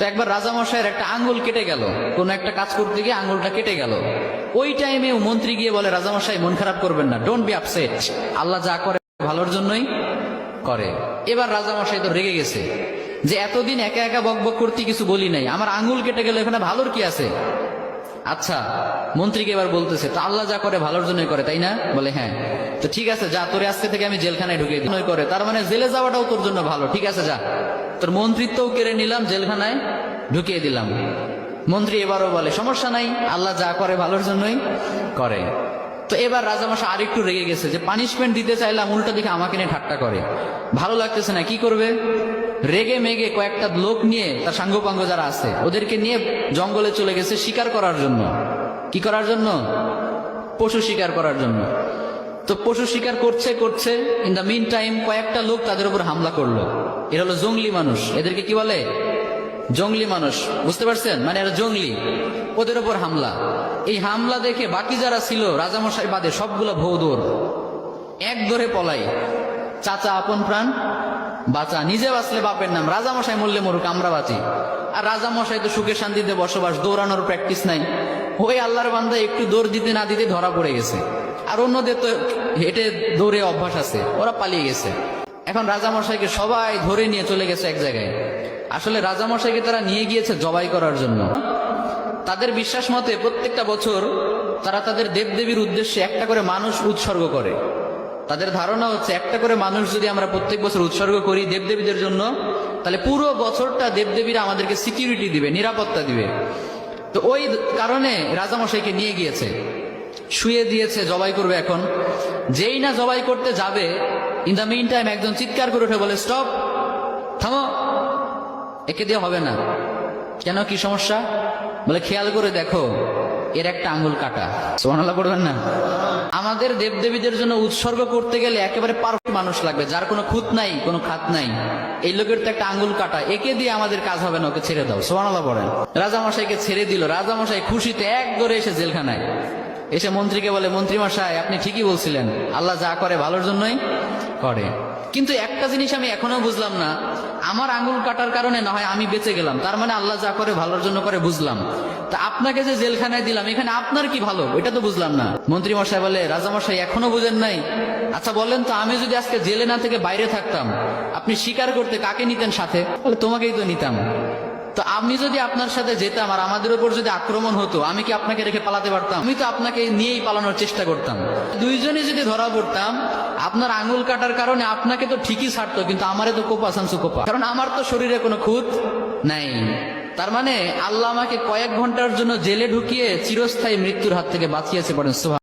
তো একবার রাজামশাইয়ের একটা আঙ্গুল কেটে গেল, কোন একটা কাজ করতে গিয়ে আঙ্গুলটা কেটে গেল। ওই টাইমে মন্ত্রী গিয়ে বলে, রাজামশাই মন খারাপ করবেন না, ডোন্ট বি আপসেট, আল্লাহ যা করে ভালোর জন্যই করে। এবার রাজামশাই তো রেগে গেছে যে এতদিন একা একা বকবক করতে কিছু বলি নাই, আমার আঙ্গুল কেটে গেল, এখানে ভালোর কি আছে? আচ্ছা, মন্ত্রীকে এবার বলতেছে, তো আল্লাহ যা করে ভালোর জন্যই করে, তাই না? বলে হ্যাঁ। তো ঠিক আছে, যা, তোরে আজকে থেকে আমি জেলখানায় ঢুকিয়ে দিই করে, তার মানে জেলে যাওয়াটাও তোর জন্য ভালো, ঠিক আছে যা, তোর মন্ত্রিত্বও কেড়ে নিলাম, জেলখানায় ঢুকিয়ে দিলাম। মন্ত্রী এবারও বলে, সমস্যা নাই, আল্লাহ যা করে ভালোর জন্যই করে। তো এবার রাজামশাই আরেকটু রেগে গেছে যে পানিশমেন্ট দিতে চাইলাম, উল্টা দিকে আমাকে নিয়ে ঠাট্টা করে, ভালো লাগতেছে না, কি করবে? রেগে মেগে কয়েকটা লোক নিয়ে, তার সাঙ্গপাঙ্গ যারা আছে ওদেরকে নিয়ে জঙ্গলে চলে গেছে শিকার করার জন্য। কি করার জন্য? পশু শিকার করার জন্য। তো পশু শিকার করছে করছে, ইন দ্য মিন টাইম কয়েকটা লোক তাদের উপর হামলা করলো। এরা হলো জঙ্গলি মানুষ, এদেরকে কি বলে? জঙ্গলি মানুষ, বুঝতে পারছেন? মানে এরা জঙ্গলি, ওদের উপর হামলা। এই হামলা দেখে বাকি যারা ছিল রাজামশাই বাদে সবগুলো ভৌ দৌড়, এক ধরে পলাই। চাচা আপন প্রাণ বাঁচা, নিজে বাঁচলে বাপের নাম, রাজামশাই মরলে মরুক, আমরা বাঁচি। আর রাজামশাই তো সুখে শান্তিতে বসবাস, দৌড়ানোর প্র্যাকটিস নাই। ওই আল্লাহর বান্দা একটু দৌড় দিতে না দিতে ধরা পড়ে গেছে। আর অন্যদের তো হেঁটে দৌড়ে অভ্যাস আছে, ওরা পালিয়ে গেছে। এখন রাজামশাইকে সবাই ধরে নিয়ে চলে গেছে এক জায়গায়। আসলে রাজামশাইকে তারা নিয়ে গিয়েছে জবাই করার জন্য। তাদের বিশ্বাস মতে প্রত্যেকটা বছর তারা তাদের দেবদেবীর উদ্দেশ্যে একটা করে মানুষ উৎসর্গ করে। তাদের ধারণা হচ্ছে একটা করে মানুষ যদি আমরা প্রত্যেক বছর উৎসর্গ করি দেবদেবীদের জন্য, তাহলে পুরো বছরটা দেবদেবীরা আমাদেরকে সিকিউরিটি দিবে, নিরাপত্তা দিবে। তো ওই কারণে রাজামশাইকে নিয়ে গিয়েছে, শুয়ে দিয়েছে, জবাই করবে। এখন যেই না জবাই করতে যাবে, ইন দ্য মিন টাইম একজন চিৎকার করে উঠে বলে, স্টপ, থামো, একে দিয়ে হবে না। কেন, কি সমস্যা? বলে, খেয়াল করে দেখো, এর একটা আঙ্গুল কাটা। সুবহানাল্লাহ পড়বেন না? আমাদের দেবদেবীদের জন্য উৎসর্গ করতে গেলে একেবারে পারফেক্ট মানুষ লাগবে, যার কোনো খুঁত নাই, কোনো খাত নাই। এই লোকের তো একটা আঙ্গুল কাটা, একে দিয়ে আমাদের কাজ হবে না, ওকে ছেড়ে দাও। সুবহানাল্লাহ পড়েন। রাজামশাইকে ছেড়ে দিল। রাজামশাই খুশিতে এক দৌড়ে এসে জেলখানায় এসে মন্ত্রীকে বলে, মন্ত্রী মশাই, আপনি ঠিকই বলছিলেন, আল্লাহ যা করে ভালোর জন্যই করে। কিন্তু একটা জিনিস আমি এখনো বুঝলাম না, আমার আঙ্গুল কাটার কারণে না হয় আমি বেঁচে গেলাম, তার মানে আল্লাহ যা করে ভালোর জন্য করে, বুঝলাম। তা আপনাকে যে জেলখানায় দিলাম, এখানে আপনার কি ভালো, এটা তো বুঝলাম না। মন্ত্রী মশাই বলে, রাজামশাই এখনো বুঝেন নাই? আচ্ছা বলেন তো, আমি যদি আজকে জেলে না থেকে বাইরে থাকতাম, আপনি শিকার করতে কাকে নিতেন সাথে? বলে, তোমাকেই তো নিতাম। তো আমি যদি আপনার সাথে যেতাম আর আমাদের উপর যদি আক্রমণ হতো, আমি কি আপনাকে রেখে পালাতে পারতাম? আমি তো আপনাকে নিয়েই পালানোর চেষ্টা করতাম। দুইজনে যদি ধরা পড়তাম, আপনার আঙ্গুল কাটার কারণে আপনাকে তো ঠিকই ছাড়তো, কিন্তু আমারে তো কোপা সানসু কোপা, কারণ আমার তো শরীরে কোনো খুঁত নাই। তার মানে আল্লাহ আমাকে কয়েক ঘন্টার জন্য জেলে ঢুকিয়ে চিরস্থায়ী মৃত্যুর হাত থেকে বাঁচিয়েছে। পড়েন সুবহানাল্লাহ।